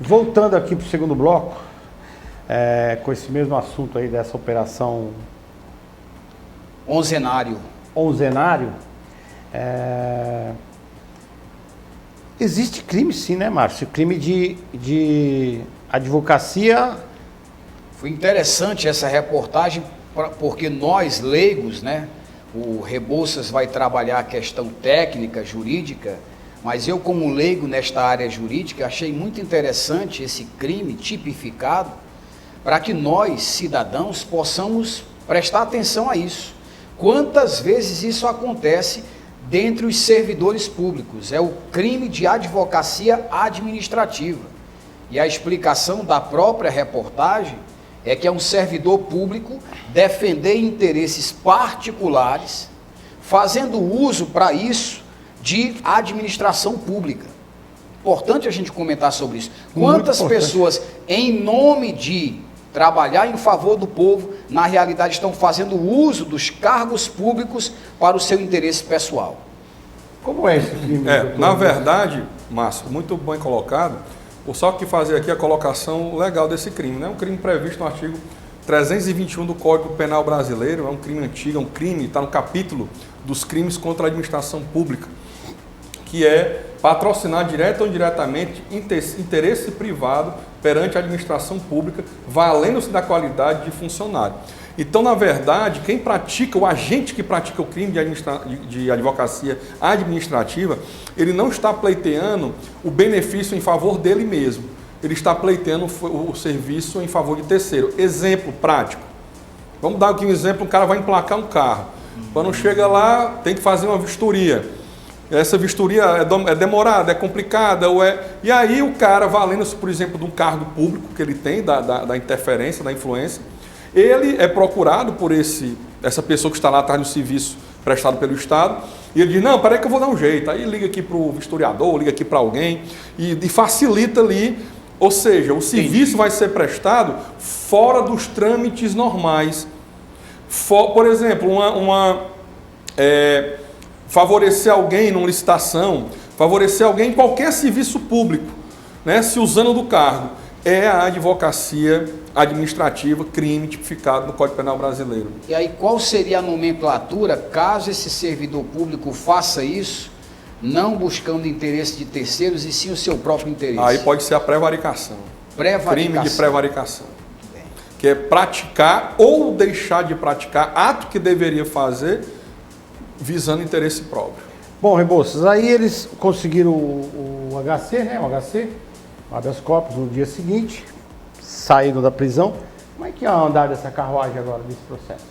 voltando aqui para o segundo bloco, com esse mesmo assunto aí dessa operação Onzenário. Existe crime sim, né, Márcio? Crime de advocacia. Foi interessante essa reportagem, porque nós, leigos, né? O Rebouças vai trabalhar a questão técnica, jurídica, mas eu, como leigo nesta área jurídica, achei muito interessante esse crime tipificado, para que nós, cidadãos, possamos prestar atenção a isso. Quantas vezes isso acontece dentre os servidores públicos? É o crime de advocacia administrativa. E a explicação da própria reportagem é que é um servidor público defender interesses particulares, fazendo uso para isso de administração pública. Importante a gente comentar sobre isso. Quantas pessoas, em nome de trabalhar em favor do povo, na realidade estão fazendo uso dos cargos públicos para o seu interesse pessoal? Como é esse crime? Na verdade, Márcio, muito bem colocado. Só que fazer aqui a colocação legal desse crime, né? Um crime previsto no artigo 321 do Código Penal Brasileiro, é um crime antigo, é um crime, está no capítulo dos crimes contra a administração pública, que é patrocinar direto ou indiretamente interesse privado perante a administração pública, valendo-se da qualidade de funcionário. Então, na verdade, quem pratica, o agente que pratica o crime de advocacia administrativa, ele não está pleiteando o benefício em favor dele mesmo, ele está pleiteando o serviço em favor de terceiro. Exemplo prático. Vamos dar aqui um exemplo, um cara vai emplacar um carro. Quando chega lá, tem que fazer uma vistoria. Essa vistoria é demorada, é complicada, e aí o cara, valendo-se, por exemplo, de um cargo público que ele tem, da interferência, da influência, ele é procurado por essa pessoa que está lá atrás do serviço prestado pelo Estado, e ele diz, não, peraí que eu vou dar um jeito. Aí liga aqui para o vistoriador, liga aqui para alguém, e facilita ali, ou seja, o serviço vai ser prestado fora dos trâmites normais. Por exemplo, favorecer alguém numa licitação, favorecer alguém em qualquer serviço público, né, se usando do cargo, é a advocacia administrativa, crime tipificado no Código Penal Brasileiro. E aí qual seria a nomenclatura caso esse servidor público faça isso, não buscando interesse de terceiros e sim o seu próprio interesse? Aí pode ser a prevaricação. Crime de prevaricação. Que é praticar ou deixar de praticar ato que deveria fazer visando interesse próprio. Bom, Rebouças, aí eles conseguiram o HC, né? O habeas corpus no dia seguinte, saíram da prisão. Como é que é o andar dessa carruagem agora, desse processo?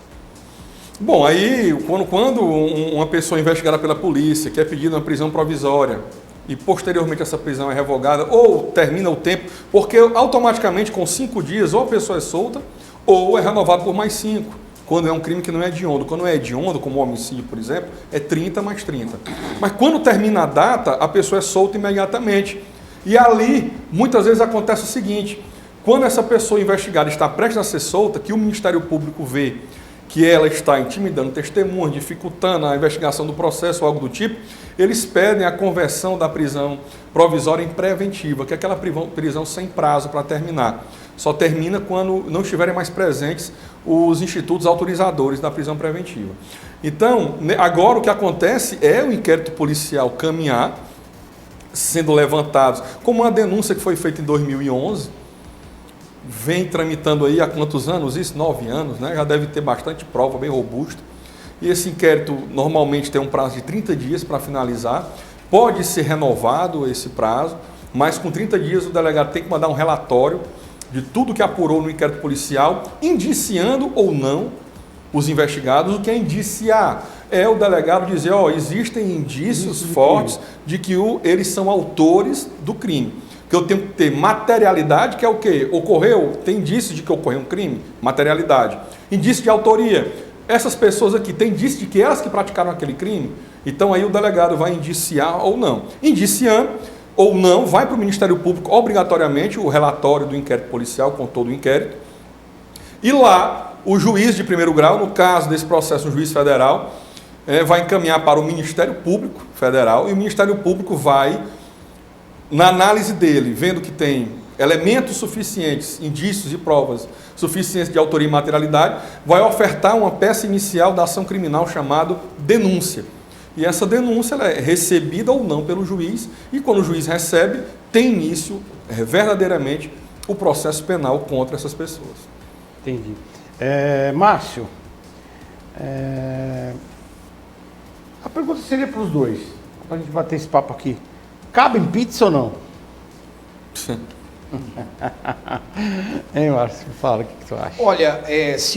Bom, aí quando uma pessoa investigada pela polícia quer pedir uma prisão provisória e posteriormente essa prisão é revogada ou termina o tempo, porque automaticamente com 5 dias ou a pessoa é solta ou é renovado por mais 5. Quando é um crime que não é hediondo. Quando é hediondo, como o homicídio, por exemplo, é 30 mais 30. Mas quando termina a data, a pessoa é solta imediatamente. E ali, muitas vezes acontece o seguinte, quando essa pessoa investigada está prestes a ser solta, que o Ministério Público vê que ela está intimidando testemunhas, dificultando a investigação do processo ou algo do tipo, eles pedem a conversão da prisão provisória em preventiva, que é aquela prisão sem prazo para terminar. Só termina quando não estiverem mais presentes os institutos autorizadores da prisão preventiva. Então, agora o que acontece é o inquérito policial caminhar, sendo levantados, como uma denúncia que foi feita em 2011, vem tramitando aí há quantos anos isso? 9 anos, né? Já deve ter bastante prova, bem robusta. E esse inquérito normalmente tem um prazo de 30 dias para finalizar, pode ser renovado esse prazo, mas com 30 dias o delegado tem que mandar um relatório de tudo que apurou no inquérito policial, indiciando ou não os investigados. O que é indiciar? É o delegado dizer, existem indícios fortes de que eles são autores do crime. Que eu tenho que ter materialidade, que é o quê? Ocorreu, tem indício de que ocorreu um crime? Materialidade. Indício de autoria. Essas pessoas aqui têm indício de que elas que praticaram aquele crime? Então aí o delegado vai indiciar ou não. Indiciando ou não, vai para o Ministério Público obrigatoriamente o relatório do inquérito policial com todo o inquérito. E lá, o juiz de primeiro grau, no caso desse processo, um juiz federal, vai encaminhar para o Ministério Público Federal e o Ministério Público vai, na análise dele, vendo que tem elementos suficientes, indícios e provas suficientes de autoria e materialidade, vai ofertar uma peça inicial da ação criminal chamada denúncia. E essa denúncia ela é recebida ou não pelo juiz, e quando o juiz recebe, tem início verdadeiramente o processo penal contra essas pessoas. Entendi. Márcio, a pergunta seria para os dois, para a gente bater esse papo aqui. Cabe em pizza ou não? Hein, Márcio? Fala, o que tu acha? Olha,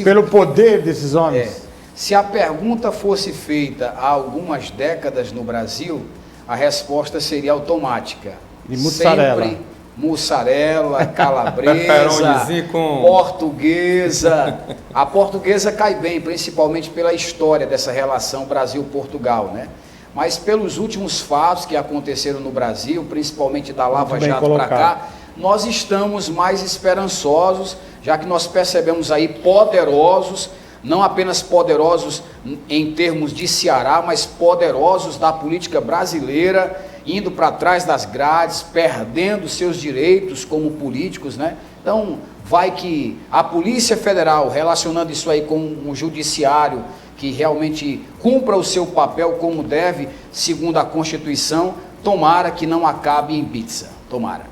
Pelo poder desses homens? Se a pergunta fosse feita há algumas décadas no Brasil, a resposta seria automática. De mussarela. Sempre mussarela, calabresa, Peronezinho com... portuguesa. A portuguesa cai bem, principalmente pela história dessa relação Brasil-Portugal, né? Mas pelos últimos fatos que aconteceram no Brasil, principalmente da Lava Jato para cá, nós estamos mais esperançosos, já que nós percebemos aí poderosos, não apenas poderosos em termos de Ceará, mas poderosos da política brasileira, indo para trás das grades, perdendo seus direitos como políticos, né? Então, vai que a Polícia Federal, relacionando isso aí com um judiciário que realmente cumpra o seu papel como deve, segundo a Constituição, tomara que não acabe em pizza, tomara.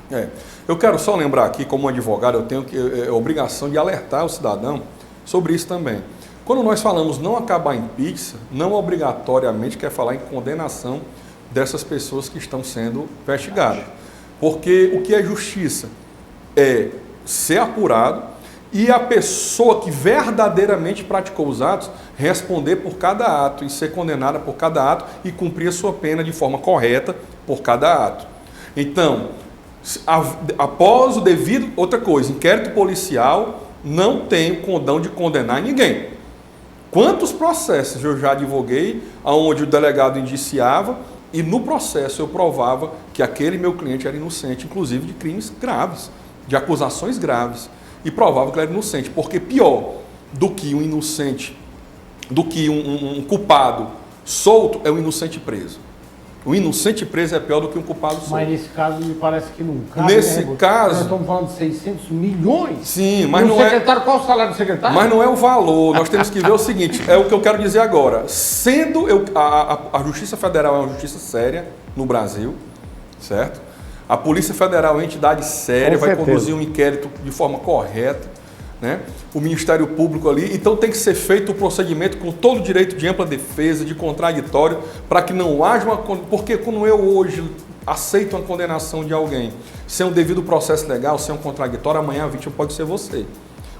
Eu quero só lembrar aqui, como advogado, eu tenho a obrigação de alertar o cidadão sobre isso também. Quando nós falamos não acabar em pizza, não obrigatoriamente quer falar em condenação dessas pessoas que estão sendo investigadas. Porque o que é justiça? É ser apurado e a pessoa que verdadeiramente praticou os atos responder por cada ato e ser condenada por cada ato e cumprir a sua pena de forma correta por cada ato. Então, após o devido... Outra coisa, inquérito policial não tem o condão de condenar ninguém. Quantos processos eu já advoguei onde o delegado indiciava e no processo eu provava que aquele meu cliente era inocente, inclusive de crimes graves, de acusações graves, e provava que ele era inocente, porque pior do que um inocente, do que um culpado solto é um inocente preso. O inocente preso é pior do que um culpado solto. Mas nesse caso me parece que não cabe. Nesse caso... Nós estamos falando de 600 milhões. Sim, mas não secretário, qual o salário do secretário? Mas não é o valor. Nós temos que ver o seguinte, é o que eu quero dizer agora. Sendo a Justiça Federal é uma justiça séria no Brasil, certo? A Polícia Federal é uma entidade séria, vai conduzir um inquérito de forma correta, né? O Ministério Público ali, então tem que ser feito o procedimento com todo o direito de ampla defesa, de contraditório, para que não haja uma... Porque quando eu hoje aceito uma condenação de alguém sem um devido processo legal, sem um contraditório, amanhã a vítima pode ser você.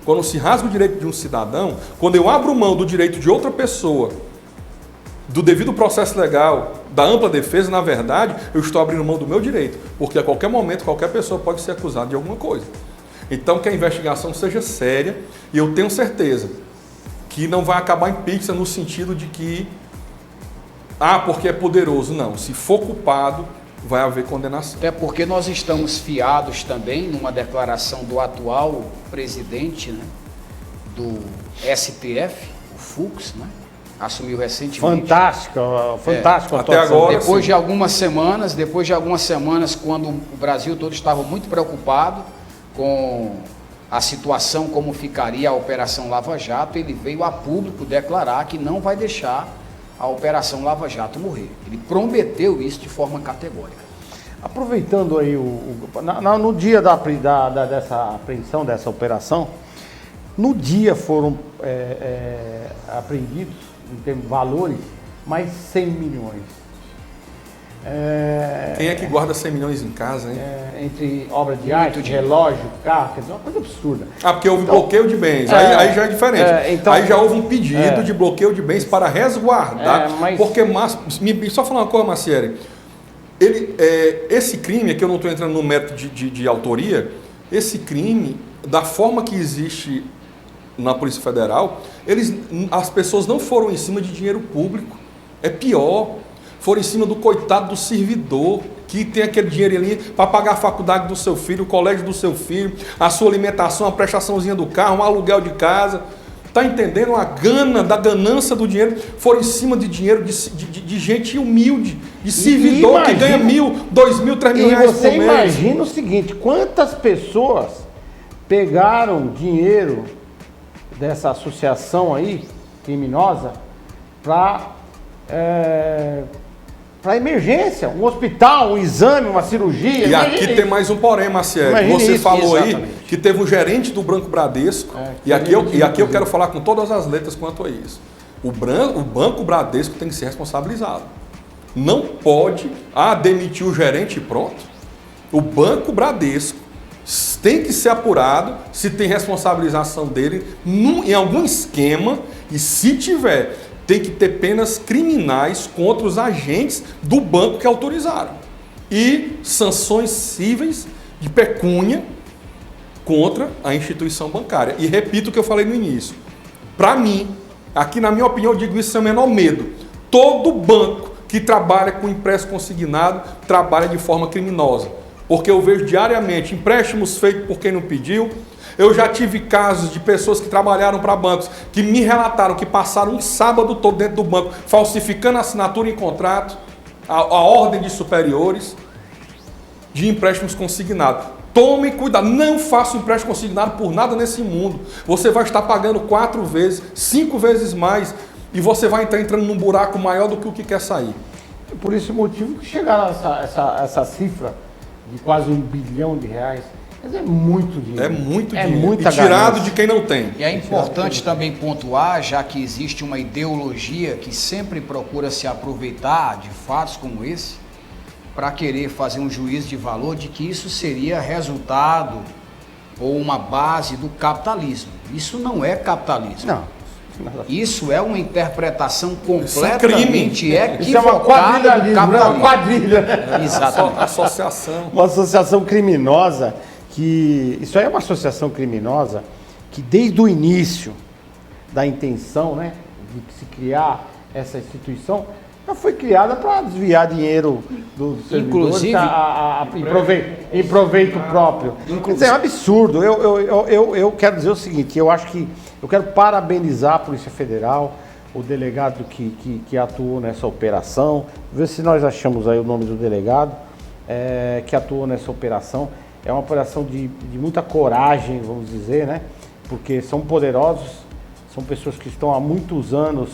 Quando se rasga o direito de um cidadão, quando eu abro mão do direito de outra pessoa, do devido processo legal, da ampla defesa, na verdade, eu estou abrindo mão do meu direito, porque a qualquer momento qualquer pessoa pode ser acusada de alguma coisa. Então que a investigação seja séria e eu tenho certeza que não vai acabar em pizza no sentido de que, porque é poderoso. Não, se for culpado, vai haver condenação. Até porque nós estamos fiados também numa declaração do atual presidente, né, do STF, o Fux, né? Assumiu recentemente. Fantástico. Até agora, depois de algumas semanas, quando o Brasil todo estava muito preocupado com a situação, como ficaria a Operação Lava Jato, ele veio a público declarar que não vai deixar a Operação Lava Jato morrer. Ele prometeu isso de forma categórica. Aproveitando aí, no dia dessa apreensão, dessa operação, no dia foram apreendidos, em termos de valores, mais 100 milhões. Quem é que guarda 100 milhões em casa, hein? Entre obra de arte, relógio, carro, quer dizer, uma coisa absurda. Porque houve bloqueio de bens, aí já é diferente. Aí já houve um pedido de bloqueio de bens para resguardar. Porque, só falar uma coisa, Macieri, esse crime, que eu não estou entrando no método de autoria, esse crime, da forma que existe na Polícia Federal, as pessoas não foram em cima de dinheiro público. É pior. Foram em cima do coitado do servidor, que tem aquele dinheiro ali para pagar a faculdade do seu filho, o colégio do seu filho, a sua alimentação, a prestaçãozinha do carro, um aluguel de casa. Está entendendo? A gana, da ganância do dinheiro, foram em cima de dinheiro de gente humilde, de servidor que ganha 1.000, 2.000, 3.000 reais por mês. Você imagina o seguinte, quantas pessoas pegaram dinheiro dessa associação aí, criminosa, para emergência, um hospital, um exame, uma cirurgia. E aqui tem mais um porém, Maciel. Você falou aí que teve um gerente do Banco Bradesco, e aqui eu quero falar com todas as letras quanto a isso. O Banco Bradesco tem que ser responsabilizado. Não pode demitir o gerente e pronto. O Banco Bradesco tem que ser apurado se tem responsabilização dele em algum esquema, e se tiver, tem que ter penas criminais contra os agentes do banco que autorizaram. E sanções cíveis de pecúnia contra a instituição bancária. E repito o que eu falei no início. Para mim, aqui na minha opinião, eu digo isso sem o menor medo. Todo banco que trabalha com empréstimo consignado trabalha de forma criminosa. Porque eu vejo diariamente empréstimos feitos por quem não pediu. Eu já tive casos de pessoas que trabalharam para bancos que me relataram que passaram um sábado todo dentro do banco falsificando a assinatura em contrato, a ordem de superiores de empréstimos consignados. Tome cuidado, não faça um empréstimo consignado por nada nesse mundo. Você vai estar pagando 4 vezes, 5 vezes mais, e você vai estar entrando num buraco maior do que o que quer sair. Por esse motivo que chegaram a essa cifra de quase R$1 bilhão. Mas é muito dinheiro. É muito dinheiro. Muita e tirado ganância de quem não tem. E é importante também pontuar, já que existe uma ideologia que sempre procura se aproveitar de fatos como esse, para querer fazer um juízo de valor de que isso seria resultado ou uma base do capitalismo. Isso não é capitalismo. Não. Isso é uma interpretação completamente equivocada. Isso é uma quadrilha, uma quadrilha. Exatamente. Associação. Uma associação criminosa isso aí é uma associação criminosa que desde o início da intenção, né, de se criar essa instituição, já foi criada para desviar dinheiro dos servidores em proveito próprio. Isso é um absurdo. Eu quero dizer o seguinte, eu quero parabenizar a Polícia Federal, o delegado que atuou nessa operação, ver se nós achamos aí o nome do delegado que atuou nessa operação. É uma operação de muita coragem, vamos dizer, né? Porque são poderosos, são pessoas que estão há muitos anos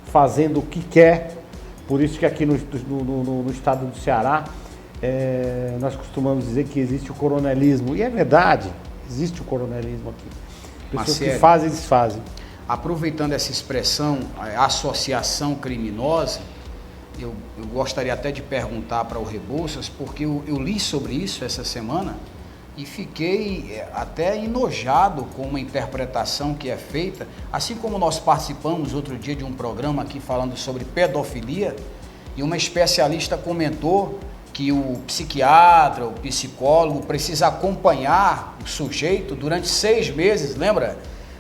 fazendo o que quer. Por isso que aqui no estado do Ceará, nós costumamos dizer que existe o coronelismo. E é verdade, existe o coronelismo aqui. Pessoas que fazem e desfazem. Aproveitando essa expressão, associação criminosa, eu gostaria até de perguntar para o Rebouças, porque eu li sobre isso essa semana e fiquei até enojado com uma interpretação que é feita, assim como nós participamos outro dia de um programa aqui falando sobre pedofilia, e uma especialista comentou que o psiquiatra, o psicólogo precisa acompanhar o sujeito durante 6 meses, lembra?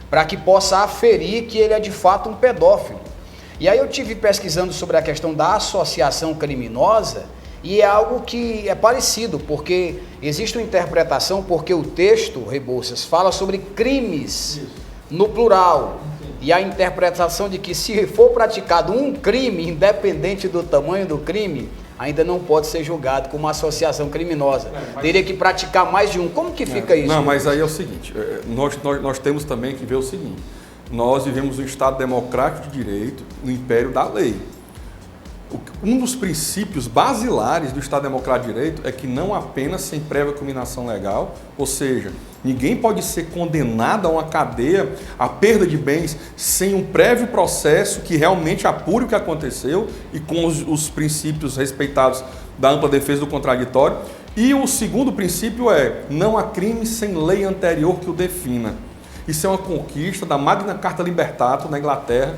Para que possa aferir que ele é de fato um pedófilo. E aí eu tive pesquisando sobre a questão da associação criminosa, e é algo que é parecido, porque existe uma interpretação, porque o texto, Rebouças, fala sobre crimes no plural, e a interpretação de que se for praticado um crime, independente do tamanho do crime, ainda não pode ser julgado como uma associação criminosa. Teria que praticar mais de um. Como que fica isso? Não, mas aí é o seguinte, nós temos também que ver o seguinte, nós vivemos um Estado democrático de direito, no império da lei. Um dos princípios basilares do Estado Democrático de Direito é que não há pena sem prévia culminação legal, ou seja, ninguém pode ser condenado a uma cadeia, a perda de bens, sem um prévio processo que realmente apure o que aconteceu e com os princípios respeitados da ampla defesa do contraditório. E o segundo princípio é, não há crime sem lei anterior que o defina. Isso é uma conquista da Magna Carta Libertatum na Inglaterra,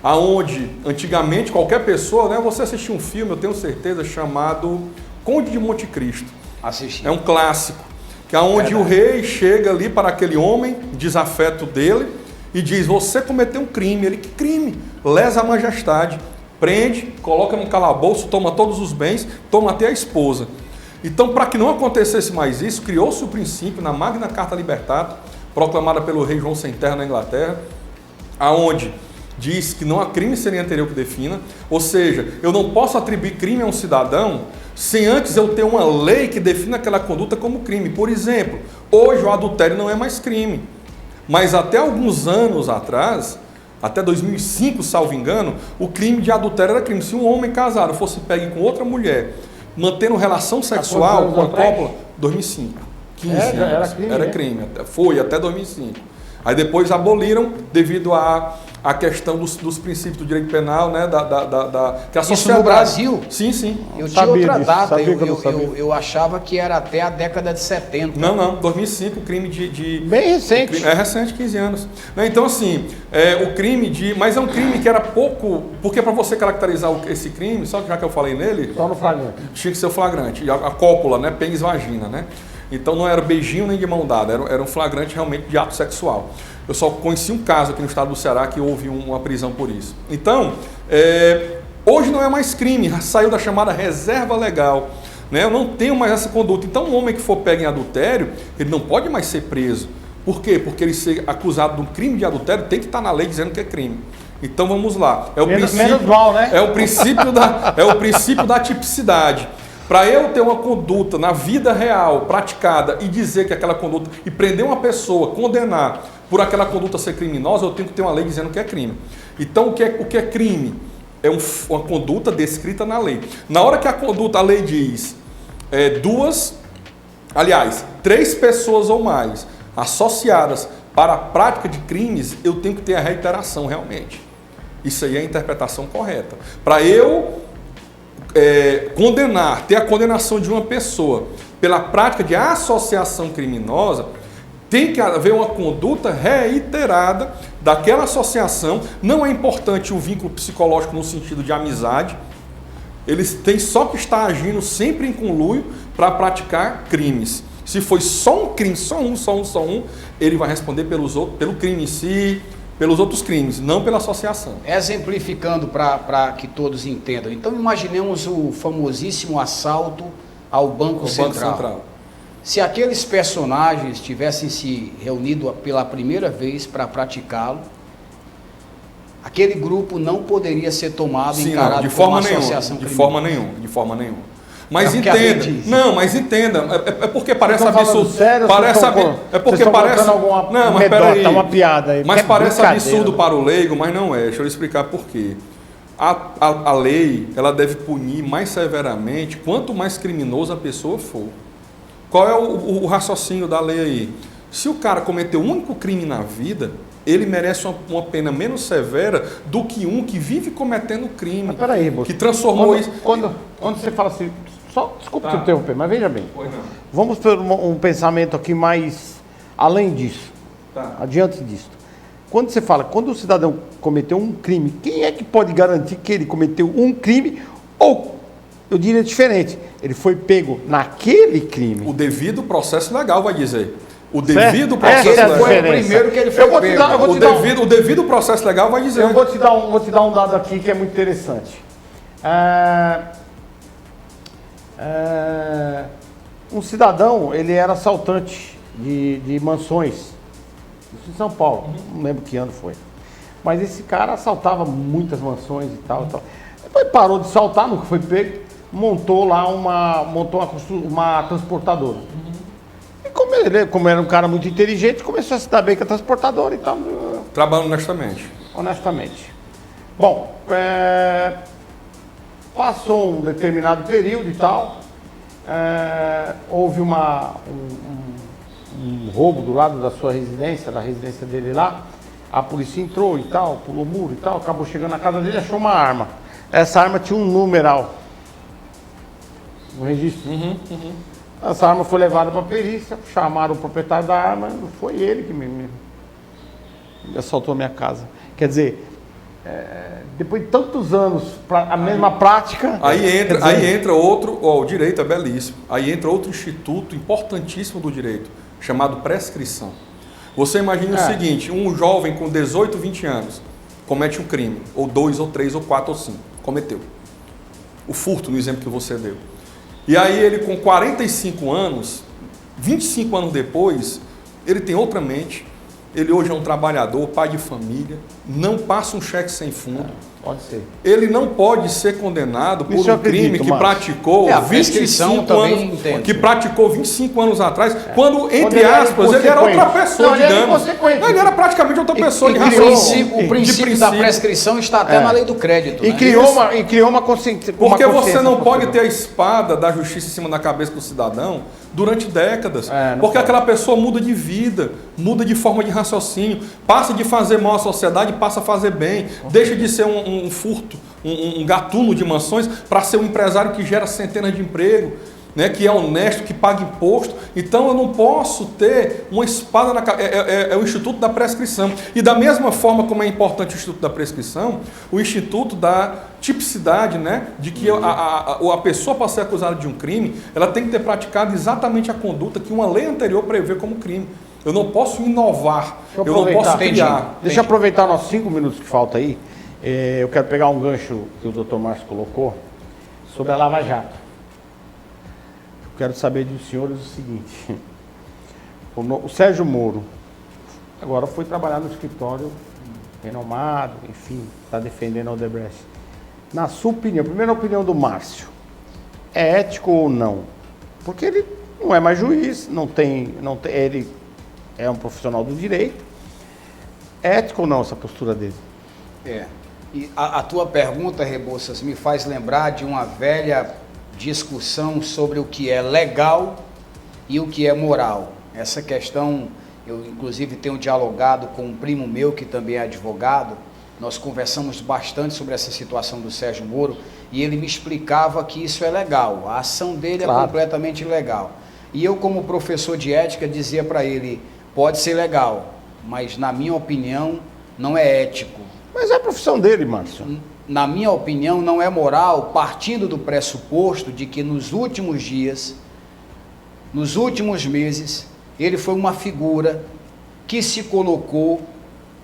aonde antigamente qualquer pessoa, né, você assistiu um filme, eu tenho certeza, chamado Conde de Monte Cristo. Assisti. É um clássico, que é onde o rei chega ali para aquele homem, desafeto dele, e diz, você cometeu um crime. Ele, que crime? Lesa a majestade, prende, coloca no calabouço, toma todos os bens, toma até a esposa. Então, para que não acontecesse mais isso, criou-se o princípio na Magna Carta Libertatum, proclamada pelo rei João Sem Terra na Inglaterra, aonde diz que não há crime sem anterior que defina, ou seja, eu não posso atribuir crime a um cidadão sem antes eu ter uma lei que defina aquela conduta como crime. Por exemplo, hoje o adultério não é mais crime, mas até alguns anos atrás, até 2005, salvo engano, o crime de adultério era crime. Se um homem casado fosse pego com outra mulher, mantendo relação sexual com a cópula, 2005, 15 anos, era crime, foi até 2005. Aí depois aboliram devido a questão dos princípios do direito penal, né? Que a sociedade... Isso no Brasil? Sim, sim. Eu tinha outra data, eu achava que era até a década de 70. Não, 2005, crime Bem recente. É recente, 15 anos. Então, assim, o crime de... Mas é um crime que era pouco... Porque para você caracterizar esse crime, só que já que eu falei nele... Só no flagrante. Tinha que ser o flagrante. E a cópula, né? Pênis vagina, né? Então não era beijinho nem de mão dada, era um flagrante realmente de ato sexual. Eu só conheci um caso aqui no estado do Ceará que houve uma prisão por isso. Então, hoje não é mais crime, saiu da chamada reserva legal. Né? Eu não tenho mais essa conduta. Então, um homem que for pego em adultério, ele não pode mais ser preso. Por quê? Porque ele ser acusado de um crime de adultério tem que estar na lei dizendo que é crime. Então vamos lá. Menos mal, né? É o princípio da tipicidade. Para eu ter uma conduta na vida real, praticada, e dizer que aquela conduta, e prender uma pessoa, condenar por aquela conduta ser criminosa, eu tenho que ter uma lei dizendo que é crime. Então, o que é crime? É uma conduta descrita na lei. Na hora que a lei diz três pessoas ou mais associadas para a prática de crimes, eu tenho que ter a reiteração realmente. Isso aí é a interpretação correta. Para eu ter a condenação de uma pessoa pela prática de associação criminosa, tem que haver uma conduta reiterada daquela associação. Não é importante o vínculo psicológico no sentido de amizade. Eles têm só que estar agindo sempre em conluio para praticar crimes. Se foi só um crime, só um, ele vai responder pelo crime em si, pelos outros crimes, não pela associação. Exemplificando para que todos entendam. Então imaginemos o famosíssimo assalto ao Banco Central. Se aqueles personagens tivessem se reunido pela primeira vez para praticá-lo, aquele grupo não poderia ser tomado e encarado como uma associação criminosa. De forma nenhuma. Mas entenda. É porque parece absurdo. Sério, é porque parece. Não, mas peraí. Uma piada aí. Mas parece absurdo para o leigo, mas não é. Deixa eu explicar por quê. A lei, ela deve punir mais severamente quanto mais criminoso a pessoa for. Qual é o raciocínio da lei aí? Se o cara cometeu um único crime na vida, ele merece uma pena menos severa do que um que vive cometendo crime. Mas peraí, Bolsa. Que transformou isso. Quando você fala assim, desculpa te interromper, mas veja bem. Vamos ter um pensamento aqui mais além disso. Adiante disso. Quando você fala, quando o cidadão cometeu um crime, quem é que pode garantir que ele cometeu um crime ou, eu diria diferente, ele foi pego naquele crime? O devido processo legal vai dizer. O devido processo legal. Foi o primeiro que ele foi pego. O devido processo legal vai dizer. Eu vou te dar um dado aqui que é muito interessante. Um cidadão, ele era assaltante de mansões. Isso em São Paulo. Não lembro que ano foi. Mas esse cara assaltava muitas mansões e tal. Depois parou de assaltar, nunca foi pego. Montou lá uma transportadora. E como era um cara muito inteligente, começou a se dar bem com a transportadora e tal. Trabalhando honestamente. Bom, passou um determinado período e tal, houve um roubo do lado da sua residência, da residência dele lá. A polícia entrou e tal, pulou o muro e tal, acabou chegando na casa dele e achou uma arma. Essa arma tinha um numeral no registro. Essa arma foi levada para a perícia, chamaram o proprietário da arma, foi ele que me assaltou a minha casa. Quer dizer, depois de tantos anos, a mesma prática... Aí entra outro, o direito é belíssimo, aí entra outro instituto importantíssimo do direito, chamado prescrição. Você imagina o seguinte, um jovem com 18, 20 anos comete um crime, ou 2, ou 3, ou 4, ou 5, cometeu. O furto, no exemplo que você deu. E aí ele com 45 anos, 25 anos depois, ele tem outra mente, ele hoje é um trabalhador, pai de família, não passa um cheque sem fundo. Pode ser. Ele não pode ser condenado por um crime que praticou 25 anos, que praticou 25 anos atrás, quando, entre aspas, ele era outra pessoa, digamos. Ele era praticamente outra pessoa. O princípio da prescrição está até na lei do crédito. E criou uma consciência. Porque você não pode ter a espada da justiça em cima da cabeça do cidadão durante décadas. Porque aquela pessoa muda de vida, muda de forma de raciocínio, passa de fazer mal à sociedade, passa a fazer bem, deixa de ser um furto, um gatuno de mansões, para ser um empresário que gera centenas de empregos, né, que é honesto, que paga imposto. Então eu não posso ter uma espada na cabeça. É o Instituto da Prescrição. E da mesma forma como é importante o Instituto da Prescrição, o Instituto da tipicidade, né, de que a pessoa, para ser acusada de um crime, ela tem que ter praticado exatamente a conduta que uma lei anterior prevê como crime. Eu não posso inovar, eu não posso criar. Deixa eu aproveitar nossos 5 minutos que falta aí. Eu quero pegar um gancho que o Dr. Márcio colocou sobre a Lava Jato. Quero saber dos senhores o seguinte: o Sérgio Moro agora foi trabalhar no escritório renomado, enfim, está defendendo a Odebrecht. Na sua opinião, primeira opinião do Márcio, é ético ou não? Porque ele não é mais juiz, ele é um profissional do direito. É ético ou não essa postura dele? E a tua pergunta, Rebouças, me faz lembrar de uma velha discussão sobre o que é legal e o que é moral. Essa questão, eu inclusive tenho dialogado com um primo meu que também é advogado, nós conversamos bastante sobre essa situação do Sérgio Moro e ele me explicava que isso é legal, a ação dele é completamente legal. E eu, como professor de ética, dizia para ele, pode ser legal, mas na minha opinião não é ético. Mas é a profissão dele, Márcio. Na minha opinião, não é moral, partindo do pressuposto de que nos últimos dias, nos últimos meses, ele foi uma figura que se colocou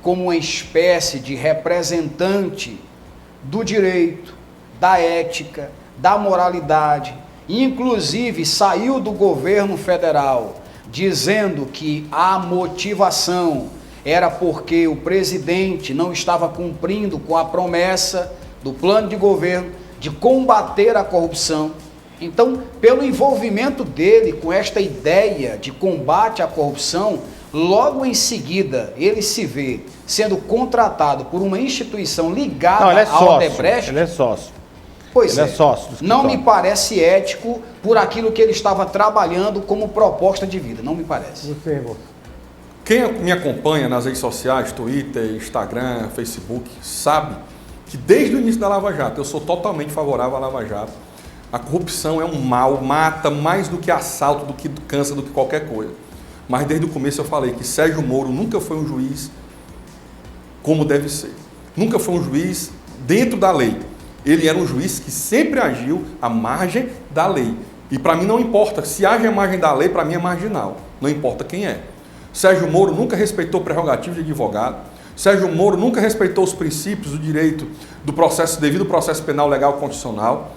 como uma espécie de representante do direito, da ética, da moralidade, inclusive saiu do governo federal dizendo que a motivação era porque o presidente não estava cumprindo com a promessa do plano de governo de combater a corrupção. Então, pelo envolvimento dele com esta ideia de combate à corrupção, logo em seguida ele se vê sendo contratado por uma instituição ligada ao Odebrecht. Ele é sócio. Pois ele é sócio. Não me parece ético por aquilo que ele estava trabalhando como proposta de vida. Não me parece. Você. Quem me acompanha nas redes sociais, Twitter, Instagram, Facebook, sabe que desde o início da Lava Jato eu sou totalmente favorável à Lava Jato. A corrupção é um mal, mata mais do que assalto, do que câncer, do que qualquer coisa. Mas desde o começo eu falei que Sérgio Moro nunca foi um juiz como deve ser. Nunca foi um juiz dentro da lei. Ele era um juiz que sempre agiu à margem da lei. E para mim não importa, se age à margem da lei, para mim é marginal. Não importa quem é. Sérgio Moro nunca respeitou prerrogativa de advogado. Sérgio Moro nunca respeitou os princípios do direito do processo, devido processo penal legal constitucional.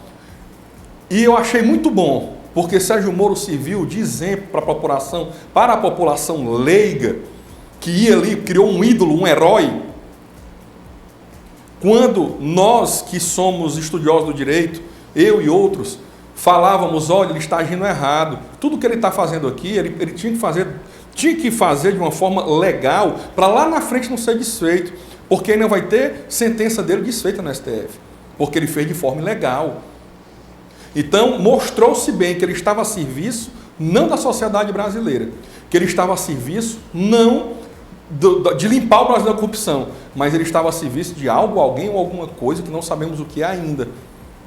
E eu achei muito bom, porque Sérgio Moro serviu de exemplo para a população leiga, que ia ali, criou um ídolo, um herói. Quando nós que somos estudiosos do direito, eu e outros, falávamos, olha, ele está agindo errado. Tudo que ele está fazendo aqui, ele tinha que fazer de uma forma legal, para lá na frente não ser desfeito, porque ainda vai ter sentença dele desfeita no STF, porque ele fez de forma ilegal. Então, mostrou-se bem que ele estava a serviço não da sociedade brasileira, que ele estava a serviço não de limpar o Brasil da corrupção, mas ele estava a serviço de algo, alguém ou alguma coisa que não sabemos o que é ainda,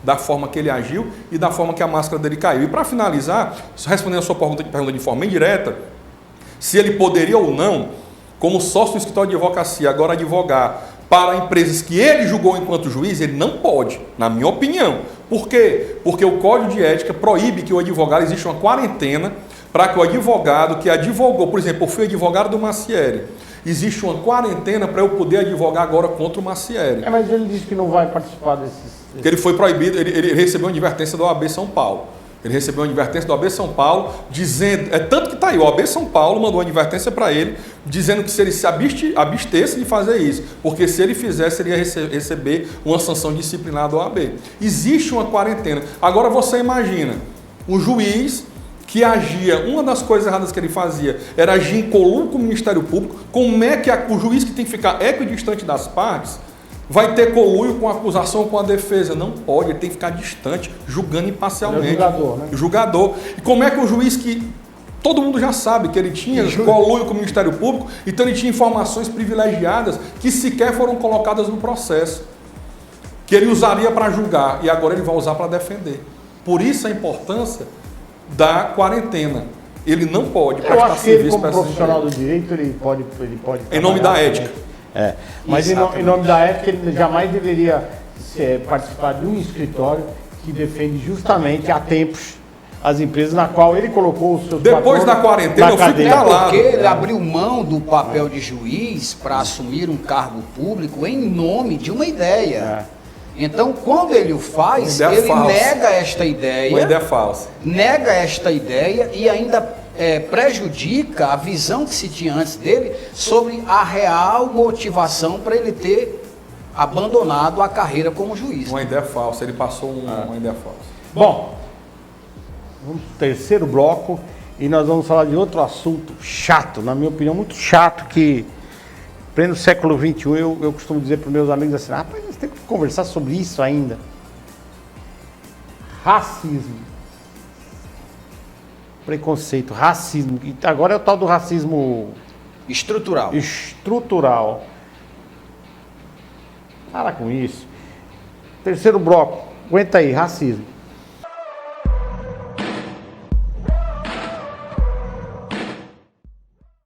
da forma que ele agiu e da forma que a máscara dele caiu. E para finalizar, respondendo a sua pergunta de forma indireta, se ele poderia ou não, como sócio do escritório de advocacia, agora advogar para empresas que ele julgou enquanto juiz, ele não pode, na minha opinião. Por quê? Porque o Código de Ética proíbe que o advogado, existe uma quarentena para que o advogado que advogou, por exemplo, eu fui advogado do Macieri, existe uma quarentena para eu poder advogar agora contra o Macieri. Mas ele disse que não vai participar desses... Que ele foi proibido, ele recebeu uma advertência da OAB São Paulo. Ele recebeu uma advertência do AB São Paulo, dizendo, tanto que está aí, o AB São Paulo mandou uma advertência para ele, dizendo que se ele se abstesse de fazer isso, porque se ele fizesse, ele ia receber uma sanção disciplinar do OAB. Existe uma quarentena. Agora você imagina, um juiz que agia, uma das coisas erradas que ele fazia era agir em conluio com o Ministério Público. Como é que o juiz, que tem que ficar equidistante das partes, vai ter conluio com a acusação, com a defesa? Não pode, ele tem que ficar distante, julgando imparcialmente. Ele é julgador, né? Julgador. E como é que o juiz, que todo mundo já sabe que ele tinha conluio com o Ministério Público, então ele tinha informações privilegiadas que sequer foram colocadas no processo, que ele usaria para julgar, e agora ele vai usar para defender. Por isso a importância da quarentena. Ele não pode prestar serviço. Eu acho que ele, como profissional do direito, ele pode em nome da ética. Mas em nome da ética, ele jamais deveria participar de um escritório que defende justamente há tempos as empresas na qual ele colocou os seus Depois da quarentena, eu fico calado. Porque ele abriu mão do papel de juiz para assumir um cargo público em nome de uma ideia. Então, quando ele o faz, ele nega esta ideia. Uma ideia falsa. Nega esta ideia e ainda prejudica a visão que se tinha antes dele sobre a real motivação para ele ter abandonado a carreira como juiz. Uma ideia falsa, ele passou uma ideia falsa. Bom, vamos pro terceiro bloco e nós vamos falar de outro assunto chato, na minha opinião, muito chato, que pleno século XXI, eu costumo dizer para os meus amigos assim, rapaz, nós temos que conversar sobre isso ainda. Racismo. Preconceito, racismo. E agora é o tal do racismo... Estrutural. Estrutural. Para com isso. Terceiro bloco. Aguenta aí, racismo.